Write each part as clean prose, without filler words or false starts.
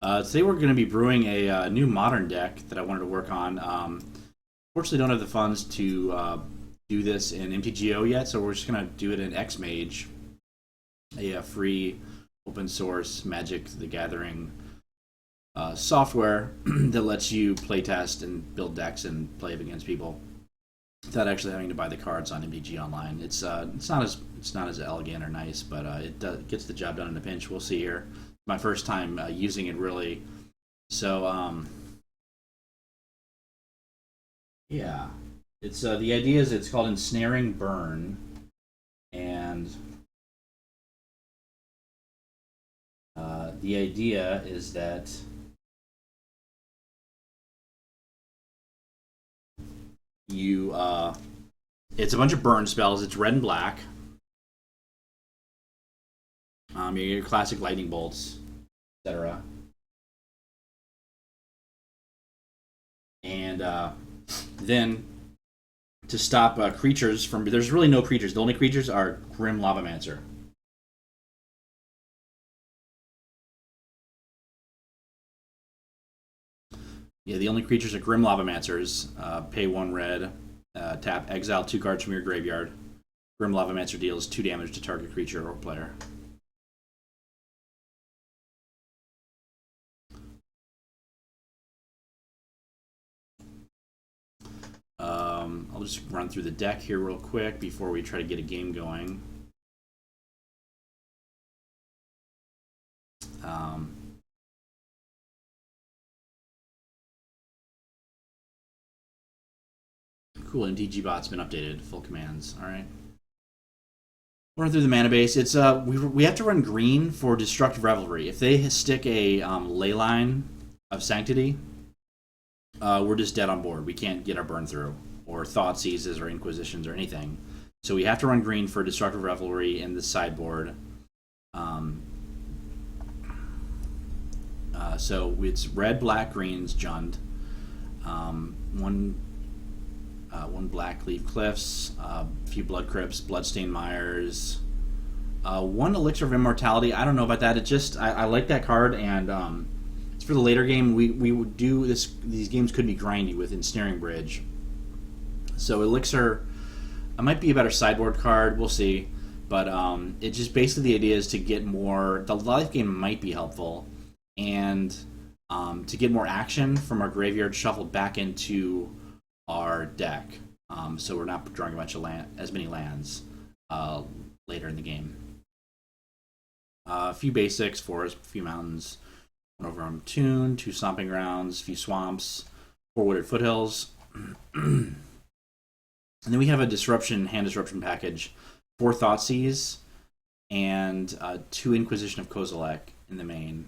Today we're going to be brewing a new modern deck that I wanted to work on. Fortunately, don't have the funds to do this in MTGO yet, so we're just going to do it in XMage, a free open source Magic the Gathering software that lets you playtest and build decks and play against people without actually having to buy the cards on MTG Online. It's not as elegant or nice, but gets the job done in a pinch. We'll see here. My first time using it really. So yeah, it's the idea is it's called Ensnaring Burn, and the idea is that you it's a bunch of burn spells. It's red and black. Your classic lightning bolts, etc. And then to stop creatures from, there's really no creatures. The only creatures are Grim Lavamancer. Yeah, the only creatures are Grim Lavamancers. Pay 1 red, tap, exile 2 cards from your graveyard. Grim Lavamancer deals 2 damage to target creature or player. I'll just run through the deck here real quick before we try to get a game going. Cool, MTG bot's been updated. Full commands. All right. Run through the mana base. It's we have to run green for Destructive Revelry. If they stick a Leyline of Sanctity, we're just dead on board. We can't get our burn through, or Thought Seizes, or Inquisitions, or anything. So we have to run green for Destructive Revelry in the sideboard. So it's red, black, greens, Jund. One black Leaf Cliffs, a few Blood Crypts, Bloodstained Mires, one Elixir of Immortality. I don't know about that. It just I like that card, and it's for the later game. We would do this. These games could be grindy with Ensnaring Bridge. So Elixir, it might be a better sideboard card. We'll see. But it just basically the idea is to get more. The life game might be helpful, and to get more action from our graveyard shuffled back into our deck, so we're not drawing as many lands later in the game. A few basics: forest, a few mountains, one Overwhelmed Tune, 2 Stomping Grounds, a few swamps, 4 Wooded Foothills, and then we have a hand disruption package, 4 Thoughtseize, and 2 Inquisition of Kozilek in the main.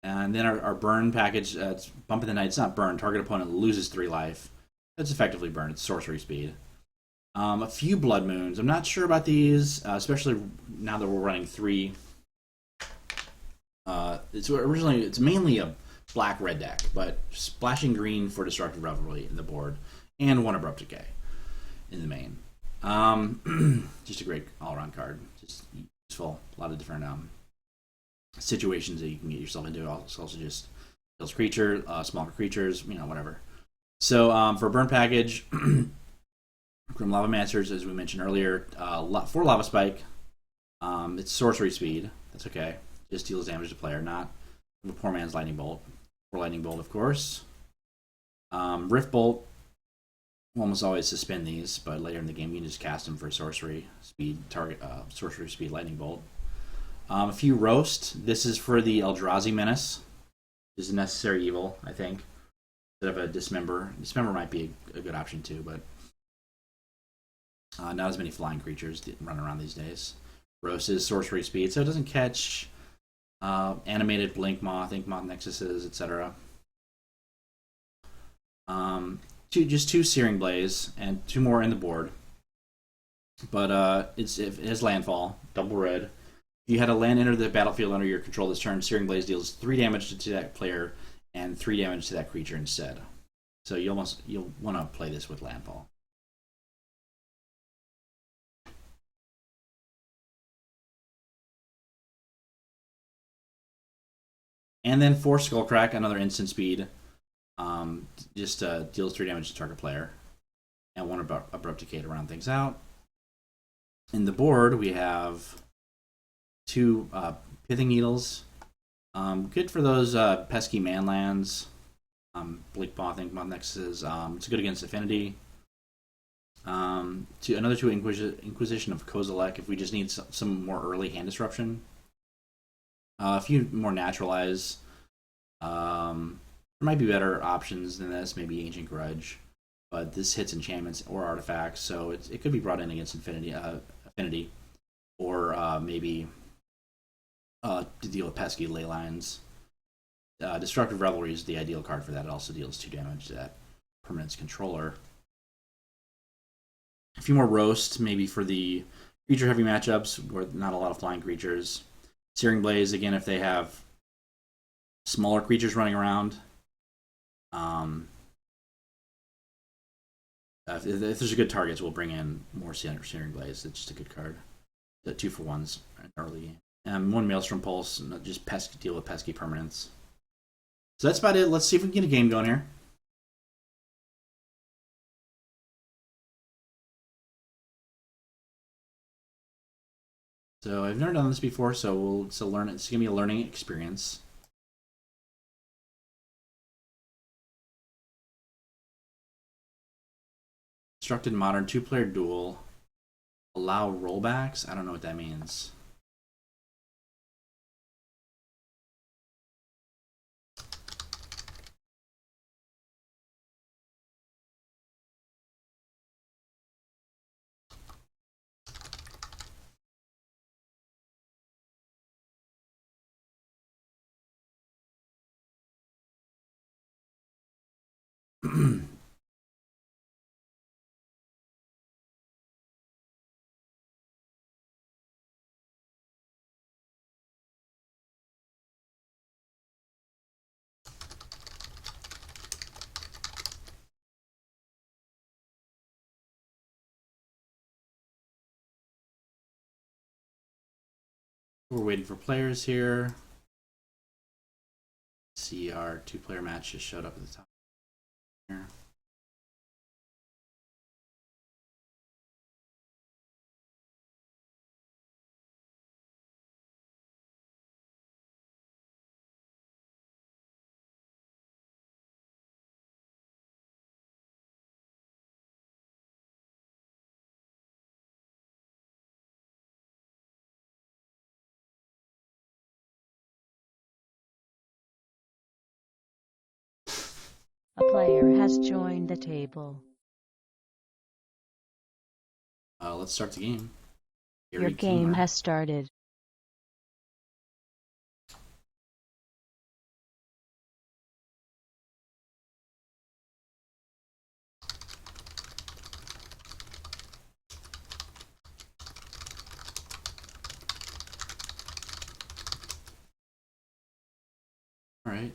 And then our burn package, it's Bump in the Night. It's not burn. Target opponent loses 3 life. That's effectively burn. It's sorcery speed. A few Blood Moons. I'm not sure about these, especially now that we're running 3. It's mainly a black-red deck, but splashing green for Destructive Revelry in the board, and 1 Abrupt Decay in the main. Just a great all-around card. Just useful. A lot of different situations that you can get yourself into. Also just kills smaller creatures, whatever. So for burn package, Grim Lavamancers, as we mentioned earlier, 4 Lava Spike. It's sorcery speed. That's okay. Just deals damage to player, not a poor man's Lightning Bolt. Or Lightning Bolt, of course. Rift Bolt. We'll almost always suspend these, but later in the game you can just cast them for sorcery speed, sorcery speed Lightning Bolt. A few Roast. This is for the Eldrazi Menace. This is a necessary evil, I think. Instead of a Dismember. Dismember might be a good option too, but not as many flying creatures that run around these days. Roast is sorcery speed, so it doesn't catch animated Blink Moth, Ink Moth Nexuses, etc. Just 2 Searing Blaze and 2 more in the board. But it has landfall, double red. If you had a land enter the battlefield under your control this turn, Searing Blaze deals 3 damage to that player and 3 damage to that creature instead. So you'll want to play this with landfall. And then 4 Skullcrack, another instant speed. Just deals 3 damage to target player. And 1 Abrupt Decay to round things out. In the board, we have 2 Pithing Needles. Good for those pesky manlands. Bleak Paw, Think Moth Nexuses. It's good against Affinity. Another 2 Inquisition of Kozilek if we just need some more early hand disruption. A few more Naturalize. There might be better options than this, maybe Ancient Grudge. But this hits enchantments or artifacts, so it could be brought in against Affinity. Or maybe to deal with pesky ley lines. Destructive Revelry is the ideal card for that. It also deals 2 damage to that permanent's controller. A few more Roast, maybe for the creature-heavy matchups where not a lot of flying creatures. Searing Blaze, again, if they have smaller creatures running around. If there's a good targets, we'll bring in more Searing Blaze. It's just a good card. The 2-for-1s early. 1 Maelstrom Pulse, just deal with pesky permanents. So that's about it. Let's see if we can get a game going here. So I've never done this before, so it's gonna be a learning experience. Constructed Modern 2-player duel. Allow rollbacks? I don't know what that means. We're waiting for players here. See, our 2-player match just showed up at the top here. A player has joined the table. Let's start the game. Your game has started. All right.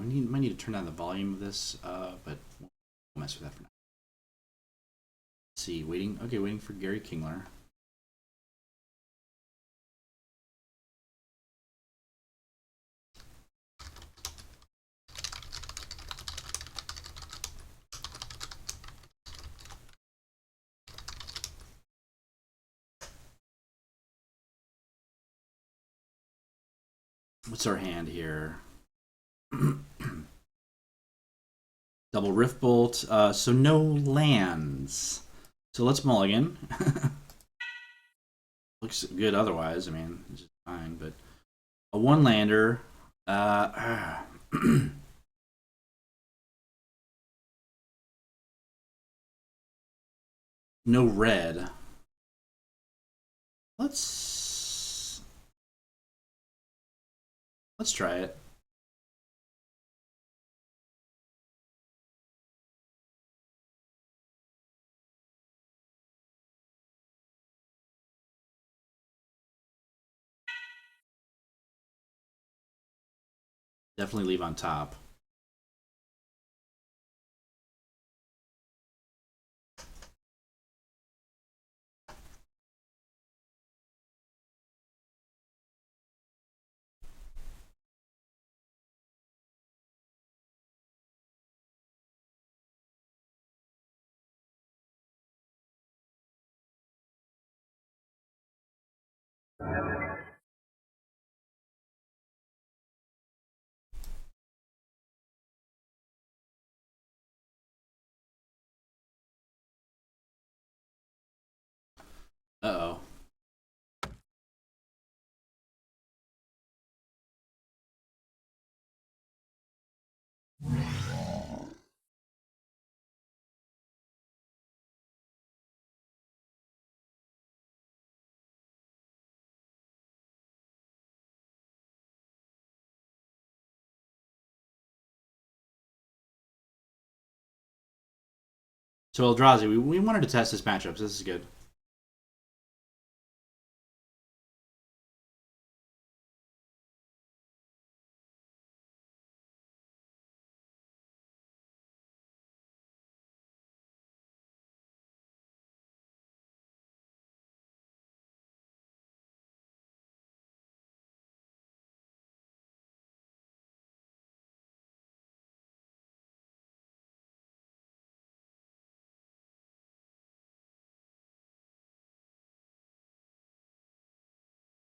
Might need to turn down the volume of this, but we'll mess with that for now. Let's see, waiting for Gary Kingler. What's our hand here? Double Rift Bolt, so no lands. So let's mulligan. Looks good otherwise, I mean, it's just fine, but a 1-lander. No red. Let's try it. Definitely leave on top. Uh-oh. So Eldrazi, we wanted to test this matchup, so this is good.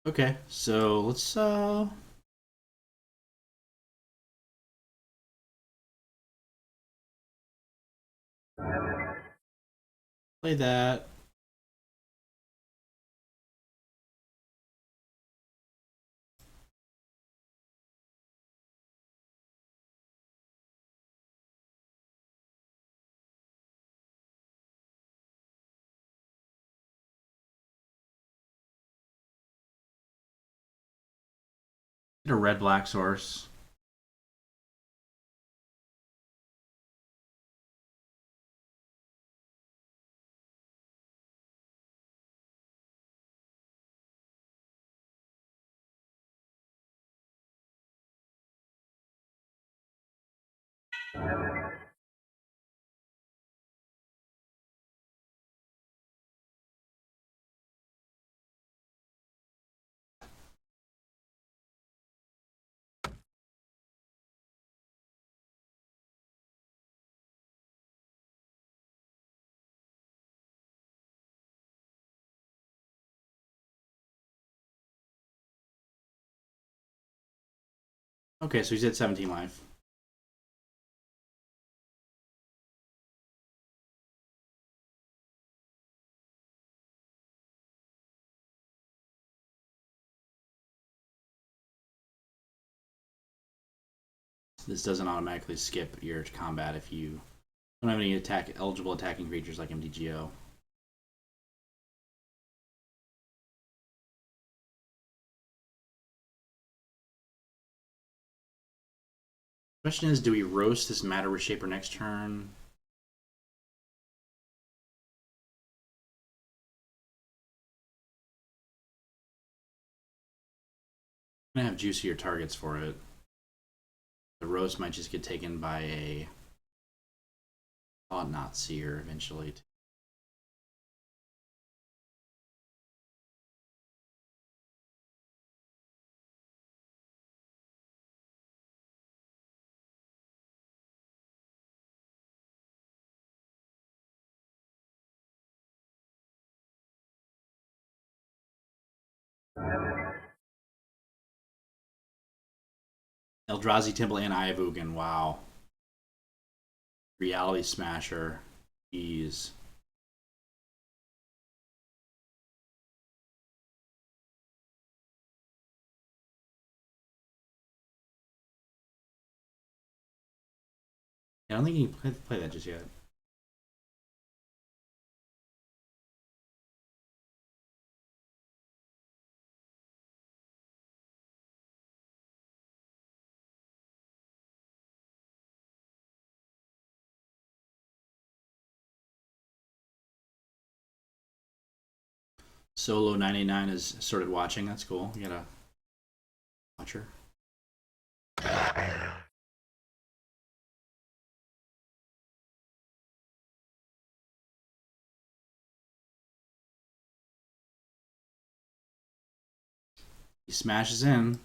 Okay, so let's play that. Get a red-black source. Okay, so he's at 17 life. This doesn't automatically skip your combat if you don't have any eligible attacking creatures like MDGO. Question is, do we roast this Matter Reshaper next turn? I'm gonna have juicier targets for it. The roast might just get taken by a not seer eventually. Eldrazi Temple and Ayavugan, wow. Reality Smasher. Jeez. I don't think you can play that just yet. Solo 99 has started watching. That's cool. You got a watcher. He smashes in.